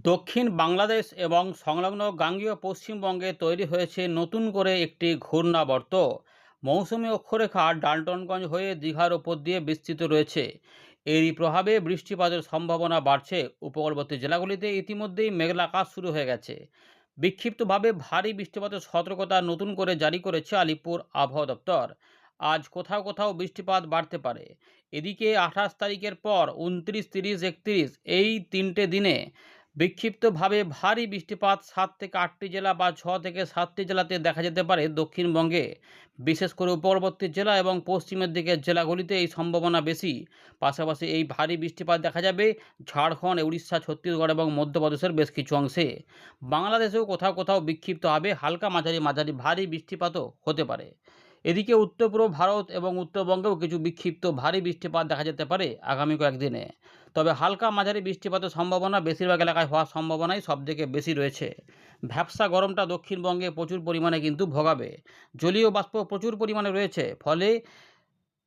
দক্ষিণ বাংলাদেশ এবং সংলগ্ন গাঙ্গেয় পশ্চিমবঙ্গে তৈরি হয়েছে নতুন করে একটি ঘূর্ণাবর্ত। মৌসুমি অক্ষরেখা ডাল্টনগঞ্জ হয়ে দীঘার ওপর দিয়ে বিস্তৃত রয়েছে। এরই প্রভাবে বৃষ্টিপাতের সম্ভাবনা বাড়ছে। উপকূলবর্তী জেলাগুলিতে ইতিমধ্যেই মেঘলা আকাশ শুরু হয়ে গেছে। বিক্ষিপ্তভাবে ভারী বৃষ্টিপাতের সতর্কতা নতুন করে জারি করেছে আলিপুর আবহাওয়া দপ্তর। আজ কোথাও কোথাও বৃষ্টিপাত বাড়তে পারে। এদিকে 28 তারিখের পর 29, 30, 31 এই 3টে দিনে বিক্ষিপ্তভাবে ভারী বৃষ্টিপাত 7 থেকে 8টি জেলা বা 6 থেকে 7টি জেলাতে দেখা যেতে পারে দক্ষিণবঙ্গে। বিশেষ করে উপকূলবর্তী জেলা এবং পশ্চিমের দিকের জেলাগুলিতে এই সম্ভাবনা বেশি। পাশাপাশি এই ভারী বৃষ্টিপাত দেখা যাবে ঝাড়খণ্ড, উড়িষ্যা, ছত্তিশগড় এবং মধ্যপ্রদেশের বেশ কিছু অংশে। বাংলাদেশেও কোথাও কোথাও বিক্ষিপ্তভাবে হালকা মাঝারি মাঝারি ভারী বৃষ্টিপাতও হতে পারে। এদিকে উত্তর পূর্ব ভারত এবং উত্তরবঙ্গেও কিছু বিক্ষিপ্ত ভারী বৃষ্টিপাত দেখা যেতে পারে আগামী কয়েকদিনে। তবে হালকা মাঝারি বৃষ্টিপাতের সম্ভাবনা বেশিরভাগ এলাকায় হওয়ার সম্ভাবনাই সবথেকে বেশি রয়েছে। ভ্যাপসা গরমটা দক্ষিণবঙ্গে প্রচুর পরিমাণে কিন্তু ভোগাবে। জলীয় বাষ্প প্রচুর পরিমাণে রয়েছে, ফলে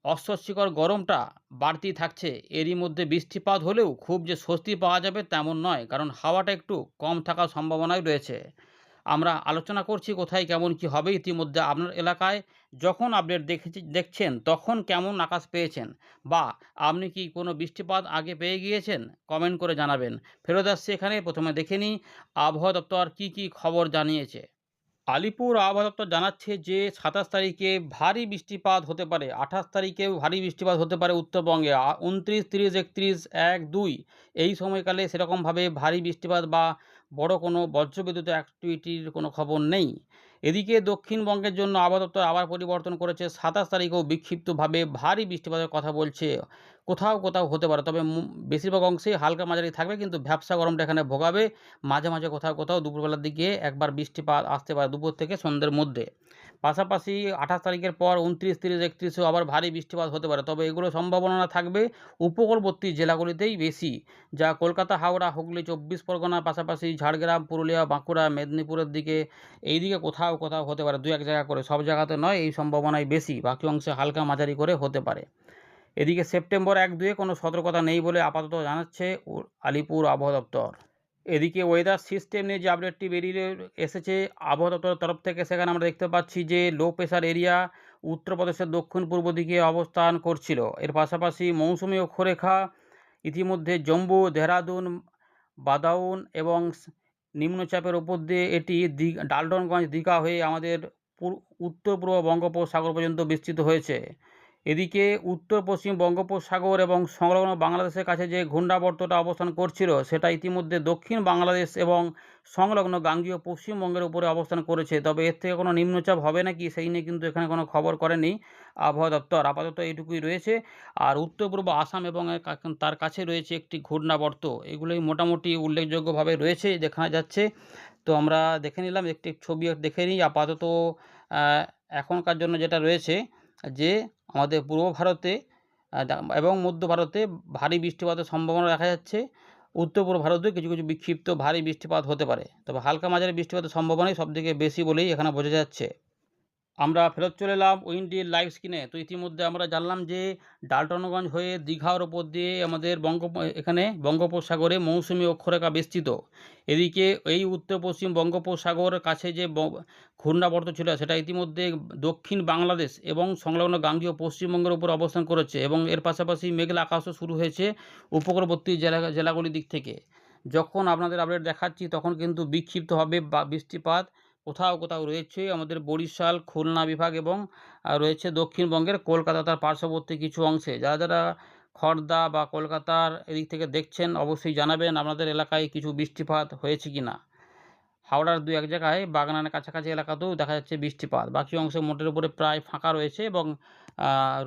অস্বস্তিকর গরমটা বাড়তি থাকছে। এরই মধ্যে বৃষ্টিপাত হলেও খুব যে স্বস্তি পাওয়া যাবে তেমন নয়, কারণ হাওয়াটা একটু কম থাকার সম্ভাবনাই রয়েছে। আমরা আলোচনা করছি কোথায় কেমন কি হবে। ইতিমধ্যে আপনার এলাকায় যখন আপডেট দেখছেন তখন কেমন আকাশ পেয়েছেন, বা আপনি কি কোনো বৃষ্টিপাত আগে পেয়ে গিয়েছেন, কমেন্ট করে জানাবেন। ফেরত আসছে এখানে, প্রথমে দেখে নিই আবহাওয়া দপ্তর কি খবর জানিয়েছে। আলিপুর আবহাওয়া দপ্তর জানাচ্ছে যে 27 তারিখে ভারী বৃষ্টিপাত হতে পারে, 28 তারিখেও ভারী বৃষ্টিপাত হতে পারে উত্তরবঙ্গে, 29, 30, 31, 1, 2 এই সময়কালে সেরকমভাবে ভারী বৃষ্টিপাত বা বড় কোনো বজ্রবিদ্যুৎ অ্যাক্টিভিটির কোনো খবর নেই। এদিকে দক্ষিণবঙ্গের জন্য আবহাওয়া দপ্তর আবার পরিবর্তন করেছে, 27 তারিখেও বিক্ষিপ্তভাবে ভারী বৃষ্টিপাতের কথা বলছে। কোথাও কোথাও হতে পারে, তবে বেশিরভাগ অংশেই হালকা মাঝারি থাকবে, কিন্তু ভ্যাপসা গরমটা এখানে ভোগাবে। মাঝে মাঝে কোথাও কোথাও দুপুরবেলার দিকে একবার বৃষ্টিপাত আসতে পারে, দুপুর থেকে সন্ধ্যের মধ্যে। পাশাপাশি 28 তারিখের পর 29, 30, 31এও আবার ভারী বৃষ্টিপাত হতে পারে, তবে এগুলো সম্ভাবনা থাকবে উপকূলবর্তী জেলাগুলিতেই বেশি, যা কলকাতা, হাওড়া, হুগলি, 24 পরগনার পাশাপাশি ঝাড়গ্রাম, পুরুলিয়া, বাঁকুড়া, মেদিনীপুরের দিকে এইদিকে কোথাও কোথাও হতে পারে, দু এক জায়গা করে, সব জায়গাতে নয়, এই সম্ভাবনাই বেশি। বাকি অংশে হালকা মাঝারি করে হতে পারে। এদিকে সেপ্টেম্বর 1-2 কোনো সতর্কতা নেই বলে আপাতত জানাচ্ছে আলিপুর আবহাওয়া দপ্তর। এদিকে ওয়েদার সিস্টেম নিয়ে যে আপডেটটি বেরিয়ে এসেছে আবহাওয়া দপ্তরের তরফ থেকে, সেখানে আমরা দেখতে পাচ্ছি যে লো প্রেশার এরিয়া উত্তরপ্রদেশের দক্ষিণ পূর্ব দিকে অবস্থান করছিল। এর পাশাপাশি মৌসুমি অক্ষরেখা ইতিমধ্যে জম্মু, দেহরাদুন, বাদাউন এবং নিম্নচাপের ওপর দিয়ে এটি ডাল্টনগঞ্জ, দীঘা হয়ে আমাদের উত্তর পূর্ব বঙ্গোপসাগর পর্যন্ত বিস্তৃত হয়েছে। এদিকে উত্তর পশ্চিম বঙ্গোপসাগর এবং সংলগ্ন বাংলাদেশের কাছে যে ঘূর্ণাবর্তটা অবস্থান করছিল, সেটা ইতিমধ্যে দক্ষিণ বাংলাদেশ এবং সংলগ্ন গাঙ্গেয় পশ্চিমবঙ্গের উপরে অবস্থান করেছে। তবে এর থেকে কোনো নিম্নচাপ হবে নাকি সেই নিয়ে কিন্তু এখানে কোনো খবর করেনি আবহাওয়া দপ্তর। আপাতত এইটুকুই রয়েছে। আর উত্তর পূর্ব আসাম এবং তার কাছে রয়েছে একটি ঘূর্ণাবর্ত। এগুলোই মোটামুটি উল্লেখযোগ্যভাবে রয়েছে দেখা যাচ্ছে। তো আমরা দেখে নিলাম, একটি ছবি দেখে নিই আপাতত। এখনকার জন্য যেটা রয়েছে যে আমাদের পূর্ব ভারতে এবং মধ্য ভারতে ভারী বৃষ্টিপাতের সম্ভাবনা দেখা যাচ্ছে। উত্তর পূর্ব ভারতেও কিছু কিছু বিক্ষিপ্ত ভারী বৃষ্টিপাত হতে পারে, তবে হালকা মাঝারি বৃষ্টিপাতের সম্ভাবনাই সবথেকে বেশি বলেই এখানে বোঝা যাচ্ছে। আমরা ফেরত চলে এলাম উইন্ডির লাইভ স্ক্রিনে। তো ইতিমধ্যে আমরা জানলাম যে ডাল্টনগঞ্জ হয়ে দীঘার ওপর দিয়ে আমাদের এখানে বঙ্গোপসাগরে মৌসুমি অক্ষরেখা বিস্তৃত। এদিকে এই উত্তর পশ্চিম বঙ্গোপসাগরের কাছে যে ঘূর্ণাবর্ত ছিল, সেটা ইতিমধ্যে দক্ষিণ বাংলাদেশ এবং সংলগ্ন গাঙ্গেয় পশ্চিমবঙ্গের উপর অবস্থান করেছে, এবং এর পাশাপাশি মেঘলা আকাশও শুরু হয়েছে উপকূলবর্তী জেলাগুলির দিক থেকে। যখন আপনাদের আপডেট দেখাচ্ছি তখন কিন্তু বিক্ষিপ্তভাবে বৃষ্টিপাত কোথাও কোথাও রয়েছে আমাদের বরিশাল, খুলনা বিভাগ এবং রয়েছে দক্ষিণবঙ্গের কলকাতা তার পার্শ্ববর্তী কিছু অংশে। যারা যারা খড়দা বা কলকাতার এদিক থেকে দেখছেন অবশ্যই জানাবেন আপনাদের এলাকায় কিছু বৃষ্টিপাত হয়েছে কি না। হাওড়ার দু এক জায়গায় বাগনানের কাছাকাছি এলাকাতেও দেখা যাচ্ছে বৃষ্টিপাত। বাকি অংশে মোটের উপরে প্রায় ফাঁকা রয়েছে, এবং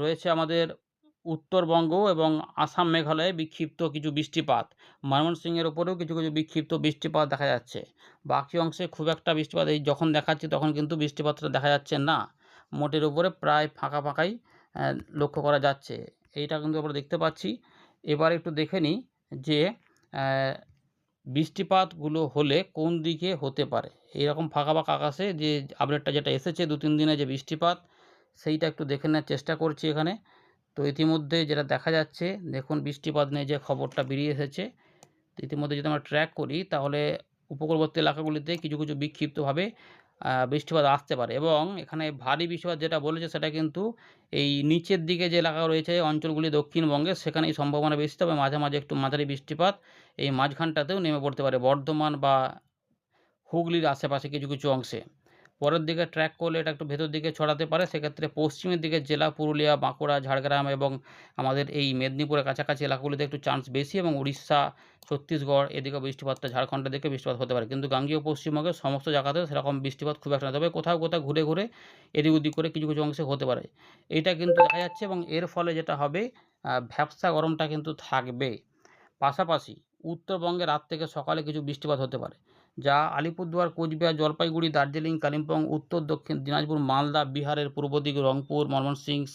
রয়েছে আমাদের উত্তরবঙ্গ এবং আসাম, মেঘালয়ে বিক্ষিপ্ত কিছু বৃষ্টিপাত। ময়মনসিংহের ওপরেও কিছু কিছু বিক্ষিপ্ত বৃষ্টিপাত দেখা যাচ্ছে। বাকি অংশে খুব একটা বৃষ্টিপাত এই যখন দেখাচ্ছি তখন কিন্তু বৃষ্টিপাতটা দেখা যাচ্ছে না। মোটের উপরে প্রায় ফাঁকা ফাঁকাই লক্ষ্য করা যাচ্ছে। এইটা কিন্তু আমরা দেখতে পাচ্ছি। এবার একটু দেখে নিই যে বৃষ্টিপাতগুলো হলে কোন দিকে হতে পারে। এইরকম ফাঁকা ফাঁকা আকাশে যে আপডেটটা যেটা এসেছে 2-3 দিনে যে বৃষ্টিপাত, সেইটা একটু দেখে নেওয়ার চেষ্টা করছি এখানে। তো ইতিমধ্যে যেটা দেখা যাচ্ছে, দেখুন বৃষ্টিপাত নিয়ে যে খবরটা বেরিয়ে এসেছে, ইতিমধ্যে যদি আমরা ট্র্যাক করি তাহলে উপকূলবর্তী এলাকাগুলিতে কিছু কিছু বিক্ষিপ্তভাবে বৃষ্টিপাত আসতে পারে এবং এখানে ভারী বৃষ্টিপাত যেটা বলেছে সেটা কিন্তু এই নিচের দিকে যে এলাকা রয়েছে অঞ্চলগুলি দক্ষিণবঙ্গে সেখানেই সম্ভাবনা বেশি, তবে মাঝে মাঝে একটু মাঝারি বৃষ্টিপাত এই মাঝখানটাতেও নেমে পড়তে পারে বর্ধমান বা হুগলির আশেপাশে কিছু কিছু অংশে। পরের দিকে ট্র্যাক করলে এটা একটু ভেতর দিকে ছড়াতে পারে, সেক্ষেত্রে পশ্চিমের দিকের জেলা পুরুলিয়া, বাঁকুড়া, ঝাড়গ্রাম এবং আমাদের এই মেদিনীপুরের কাছাকাছি এলাকাগুলিতে একটু চান্স বেশি এবং উড়িষ্যা, ছত্তিশগড় এদিকেও বৃষ্টিপাতটা, ঝাড়খণ্ডের দিকে বৃষ্টিপাত হতে পারে। কিন্তু গাঙ্গেয় পশ্চিমবঙ্গের সমস্ত জায়গাতে সেরকম বৃষ্টিপাত খুব একটা না, তবে কোথাও কোথাও ঘুরে ঘুরে এদিক ওদিক করে কিছু কিছু অংশে হতে পারে। এইটা কিন্তু দেখা যাচ্ছে এবং এর ফলে যেটা হবে ভ্যাপসা গরমটা কিন্তু থাকবে। পাশাপাশি উত্তরবঙ্গে রাত থেকে সকালে কিছু বৃষ্টিপাত হতে পারে, যা আলিপুরদুয়ার, কোচবিহার, জলপাইগুড়ি, দার্জিলিং, কালিম্পং, উত্তর দক্ষিণ দিনাজপুর, মালদা, বিহারের পূর্ব দিক, রংপুর, ময়মনসিংহ,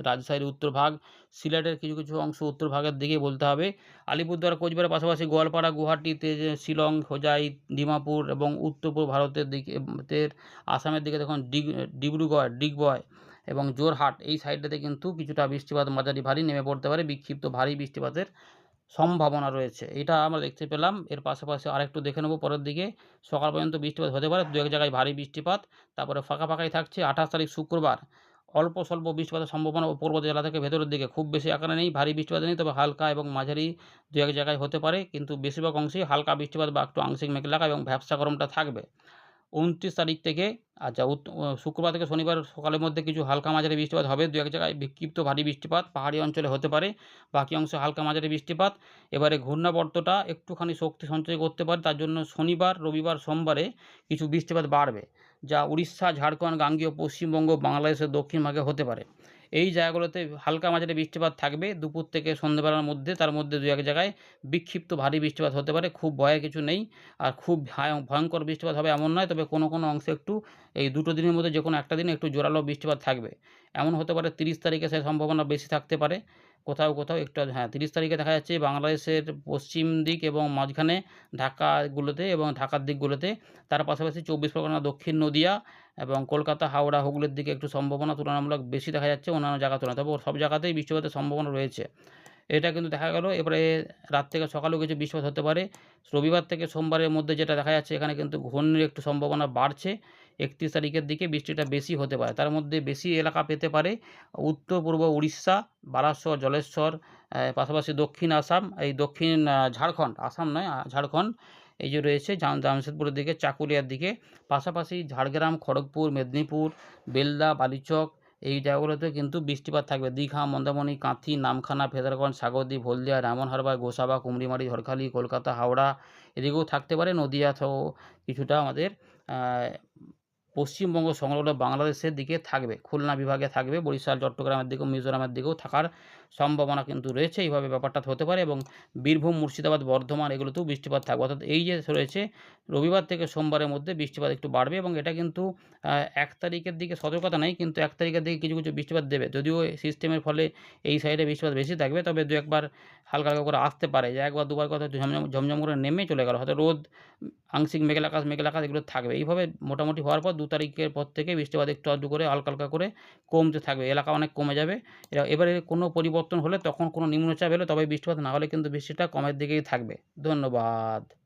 রাজশাহীর উত্তরভাগ, সিলেটের কিছু কিছু অংশ উত্তরভাগের দিকে বলতে হবে। আলিপুরদুয়ার, কোচবিহারের পাশাপাশি গোয়ালপাড়া, গুয়াহাটি, শিলং, হোজাই, ডিমাপুর এবং উত্তর পূর্ব ভারতের দিকে আসামের দিকে দেখুন ডিব্রুগড়, ডিগবয় এবং জোরহাট এই সাইডটাতে কিন্তু কিছুটা বৃষ্টিপাত মাঝারি ভারী নেমে পড়তে পারে, বিক্ষিপ্ত ভারী বৃষ্টিপাতের সম্ভাবনা রয়েছে। এটা আমরা দেখতে পেলাম। এর পাশাপাশি আরেকটু দেখে নেব পরের দিকে। সকাল পর্যন্ত বৃষ্টিপাত হতে পারে, ২-১ জায়গায় ভারী বৃষ্টিপাত। তারপরে ফাঁকা ফাঁকাই থাকছে। ২৮ তারিখ শুক্রবার অল্প স্বল্প বৃষ্টিপাতের সম্ভাবনা পূর্ব জেলা থেকে ভেতরের দিকে, খুব বেশি আকারে নেই, ভারী বৃষ্টিপাত নেই, তবে হালকা এবং মাঝারি ২-১ জায়গায় হতে পারে। কিন্তু বেশিরভাগ অংশেই হালকা বৃষ্টিপাত বা একটু আংশিক মেঘলা এবং ভ্যাপসা গরমটা থাকবে। ২৯ তারিখ থেকে আচ্ছা শুক্রবার থেকে শনিবার সকালের মধ্যে কিছু হালকা মাঝারি বৃষ্টিপাত হবে। ২-১ জায়গায় বিক্ষিপ্ত ভারী বৃষ্টিপাত পাহাড়ি অঞ্চলে হতে পারে। বাকি অংশে হালকা মাঝারি বৃষ্টিপাত। এবারে ঘূর্ণাবর্তটা একটুখানি শক্তি সঞ্চয় করতে পারে। তার জন্য শনিবার, রবিবার, সোমবারে কিছু বৃষ্টিপাত বাড়বে, যা উড়িষ্যা, ঝাড়খণ্ড, গাঙ্গেয় পশ্চিমবঙ্গ, বাংলাদেশের দক্ষিণ ভাগে হতে পারে। এই জায়গাগুলোতে হালকা মাঝারি বৃষ্টিপাত থাকবে দুপুর থেকে সন্ধ্যেবেলার মধ্যে। তার মধ্যে ২-১ জায়গায় বিক্ষিপ্ত ভারী বৃষ্টিপাত হতে পারে। খুব ভয়ের কিছু নেই। আর খুব ভয়ঙ্কর বৃষ্টিপাত হবে এমন নয়, তবে কোনো কোনো অংশে একটু এই দুটো দিনের মধ্যে যেকোনো একটা দিনে একটু জোরালো বৃষ্টিপাত থাকবে। এমন হতে পারে ৩০ তারিখে সে সম্ভাবনা বেশি থাকতে পারে। কোথাও কোথাও একটু ৩০ তারিখে দেখা যাচ্ছে বাংলাদেশের পশ্চিম দিক এবং মাঝখানে ঢাকাগুলোতে এবং ঢাকার দিকগুলোতে। তার পাশাপাশি ২৪ পরগনা, দক্ষিণ নদীয়া এবং কলকাতা, হাওড়া, হুগলির দিকে একটু সম্ভাবনা তুলনামূলক বেশি দেখা যাচ্ছে অন্যান্য জায়গার তুলনায়। তবে সব জায়গাতেই বৃষ্টিপাতের সম্ভাবনা রয়েছে। এটা কিন্তু দেখা গেল। এবারে রাত থেকে সকালেও কিছু বৃষ্টিপাত হতে পারে। রবিবার থেকে সোমবারের মধ্যে যেটা দেখা যাচ্ছে এখানে কিন্তু ঘূর্ণির একটু সম্ভাবনা বাড়ছে। ৩১ তারিখের দিকে বৃষ্টিটা বেশি হতে পারে। তার মধ্যে বেশি এলাকা পেতে পারে উত্তর-পূর্ব উড়িষ্যা, বালাসোর, জলেশ্বর, পাশাপাশি দক্ষিণ আসাম, এই দক্ষিণ ঝাড়খণ্ড, আসাম নয় ঝাড়খণ্ড এই যে রয়েছে জামশেদপুরের দিকে, চাকুলিয়ার দিকে। পাশাপাশি ঝাড়গ্রাম, খড়গপুর, মেদিনীপুর, বেলদা, বালিচক এই জায়গাগুলোতে কিন্তু বৃষ্টিপাত থাকবে। দীঘা, মন্দারমণি, কাঁথি, নামখানা, ফেজারগঞ্জ, সাগরদ্বীপ, হলদিয়া, রামনহারবার, গোসাবা, কুমড়িমারি, ঝড়খালি, কলকাতা, হাওড়া এদিকেও থাকতে পারে। নদীয়া সহ কিছুটা আমাদের আ পশ্চিমবঙ্গ সংলগ্ন বাংলাদেশের দিকে থাকবে। খুলনা বিভাগে থাকবে। বরিশাল, চট্টগ্রামের দিকেও, মিজোরামের দিকেও থাকার সম্ভাবনা কিন্তু রয়েছে। এইভাবে ব্যাপারটা হতে পারে এবং বীরভূম, মুর্শিদাবাদ, বর্ধমান এগুলোতেও বৃষ্টিপাত থাকবে। অর্থাৎ এই যে রয়েছে রবিবার থেকে সোমবারের মধ্যে বৃষ্টিপাত একটু বাড়বে এবং এটা কিন্তু ১ তারিখের দিকে সতর্কতা নেই, কিন্তু ১ তারিখের দিকে কিছু কিছু বৃষ্টিপাত দেবে। যদিও সিস্টেমের ফলে এই সাইডে বৃষ্টিপাত বেশি থাকবে, তবে ২-১ বার হালকা হালকা করে আসতে পারে। যে একবার দুবার কথা ঝমঝম করে নেমে চলে গেল। হয়তো রোদ, আংশিক মেঘলা আকাশ এগুলো থাকবে। এইভাবে মোটামুটি হওয়ার পর ২ তারিখের পর থেকে বৃষ্টিপাত একটু আধটু করে হালকা হালকা করে কমতে থাকবে। এলাকা অনেক কমে যাবে। এবারে কোনো পরিবর্তন হলে তখন কোনো নিম্নচাপ এলে তবে বৃষ্টিপাত, না হলে কিন্তু বৃষ্টিটা কমের দিকেই থাকবে। ধন্যবাদ।